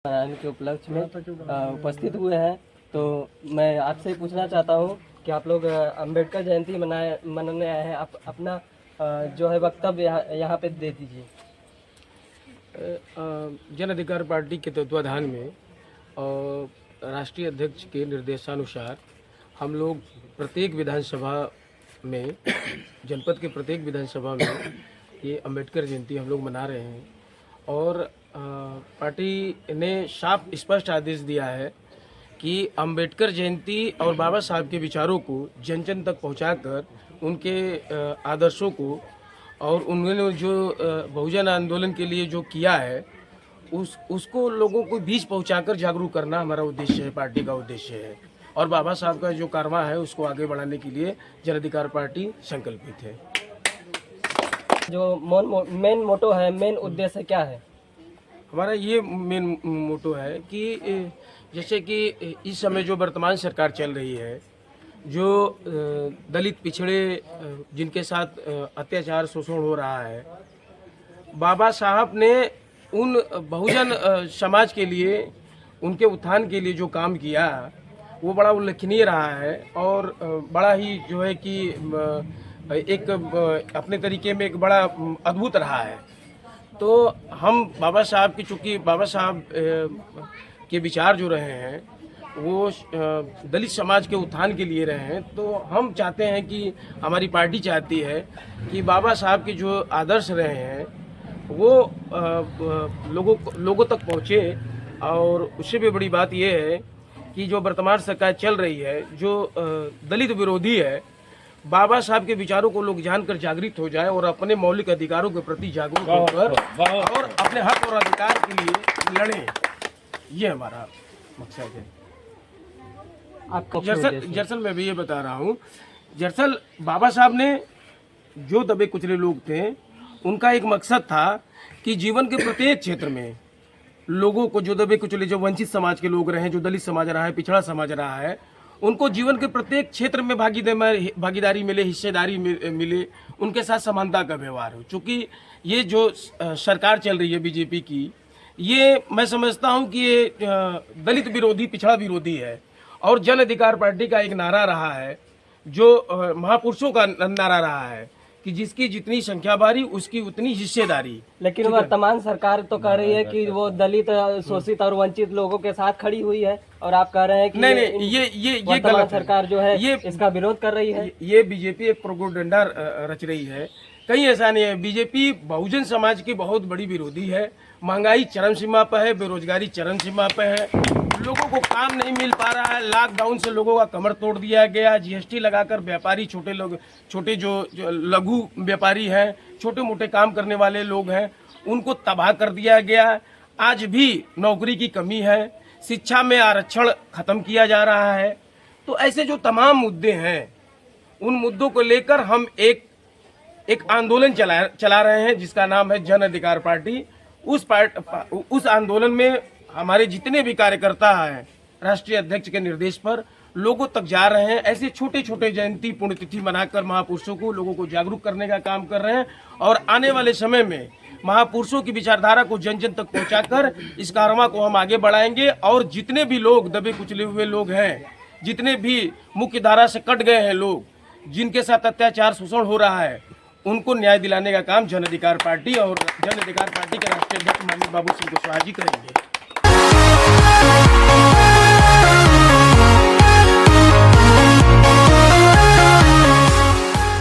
मनाने के उपलक्ष्य में उपस्थित हुए हैं। तो मैं आपसे पूछना चाहता हूँ कि आप लोग अंबेडकर जयंती मनाने आए हैं, आप अपना जो है वक्तव्य यहाँ पे दे दीजिए। जन अधिकार पार्टी के तत्वाधान में और राष्ट्रीय अध्यक्ष के निर्देशानुसार हम लोग प्रत्येक विधानसभा में जनपद के प्रत्येक विधानसभा में ये अंबेडकर जयंती हम लोग मना रहे हैं। और पार्टी ने साफ स्पष्ट आदेश दिया है कि अंबेडकर जयंती और बाबा साहब के विचारों को जन जन तक पहुंचाकर उनके आदर्शों को और उन्होंने जो बहुजन आंदोलन के लिए जो किया है उसको लोगों को बीच पहुंचाकर जागरूक करना हमारा उद्देश्य है, पार्टी का उद्देश्य है। और बाबा साहब का जो कारवां है उसको आगे बढ़ाने के लिए जन अधिकार पार्टी संकल्पित है। जो मेन मोटो है, मेन उद्देश्य क्या है? हमारा ये मेन मोटो है कि जैसे कि इस समय जो वर्तमान सरकार चल रही है, जो दलित पिछड़े जिनके साथ अत्याचार शोषण हो रहा है, बाबा साहब ने उन बहुजन समाज के लिए, उनके उत्थान के लिए जो काम किया वो बड़ा उल्लेखनीय रहा है और बड़ा ही जो है कि एक अपने तरीके में एक बड़ा अद्भुत रहा है। तो हम बाबा साहब की, चूँकि बाबा साहब के विचार जो रहे हैं वो दलित समाज के उत्थान के लिए रहे हैं, तो हम चाहते हैं कि हमारी पार्टी चाहती है कि बाबा साहब के जो आदर्श रहे हैं वो लोगों तक पहुँचे। और उससे भी बड़ी बात यह है कि जो वर्तमान सरकार चल रही है, जो दलित विरोधी है, बाबा साहब के विचारों को लोग जानकर जागृत हो जाए और अपने मौलिक अधिकारों के प्रति जागरूक होकर और अपने हक और अधिकार के लिए लड़ें, ये हमारा मकसद है। दरअसल मैं भी ये बता रहा हूँ, दरअसल बाबा साहब ने जो दबे कुचले लोग थे, उनका एक मकसद था कि जीवन के प्रत्येक क्षेत्र में लोगों को, जो दबे कुचले, जो वंचित समाज के लोग रहे, जो दलित समाज रहा है, पिछड़ा समाज रहा है, उनको जीवन के प्रत्येक क्षेत्र में भागीदारी मिले, हिस्सेदारी मिले, उनके साथ समानता का व्यवहार हो। चूँकि ये जो सरकार चल रही है बीजेपी की, ये मैं समझता हूँ कि ये दलित विरोधी, पिछड़ा विरोधी है। और जन अधिकार पार्टी का एक नारा रहा है, जो महापुरुषों का नारा रहा है कि जिसकी जितनी संख्या बारी उसकी उतनी हिस्सेदारी। लेकिन वर्तमान सरकार तो कह रही है कि वो दलित, शोषित और वंचित लोगों के साथ खड़ी हुई है, और आप कह रहे हैं कि नहीं, ये गलत सरकार जो है ये इसका विरोध कर रही है। ये बीजेपी एक प्रोपेगेंडा रच रही है। कहीं ऐसा नहीं है। बीजेपी बहुजन समाज की बहुत बड़ी विरोधी है। महंगाई चरम सीमा पर है, बेरोजगारी चरम सीमा पर है, लोगों को काम नहीं मिल पा रहा है, लॉकडाउन से लोगों का कमर तोड़ दिया गया, जीएसटी लगाकर व्यापारी, छोटे जो लघु व्यापारी हैं, छोटे मोटे काम करने वाले लोग हैं, उनको तबाह कर दिया गया। आज भी नौकरी की कमी है, शिक्षा में आरक्षण खत्म किया जा रहा है। तो ऐसे जो तमाम मुद्दे हैं, उन मुद्दों को लेकर हम एक आंदोलन चला रहे हैं जिसका नाम है जन अधिकार पार्टी। उस आंदोलन में हमारे जितने भी कार्यकर्ता हैं, राष्ट्रीय अध्यक्ष के निर्देश पर लोगों तक जा रहे हैं। ऐसे छोटे छोटे जयंती, पुण्यतिथि मनाकर महापुरुषों को, लोगों को जागरूक करने का काम कर रहे हैं। और आने वाले समय में महापुरुषों की विचारधारा को जन जन तक पहुंचाकर इस कारवां को हम आगे बढ़ाएंगे। और जितने भी लोग दबे कुचले हुए लोग हैं, जितने भी मुख्य धारा से कट गए हैं लोग, जिनके साथ अत्याचार शोषण हो रहा है, उनको न्याय दिलाने का काम जन अधिकार पार्टी और जन अधिकार पार्टी के राष्ट्रीय अध्यक्ष माननीय बाबू सिंह कुशवाहा जी करेंगे।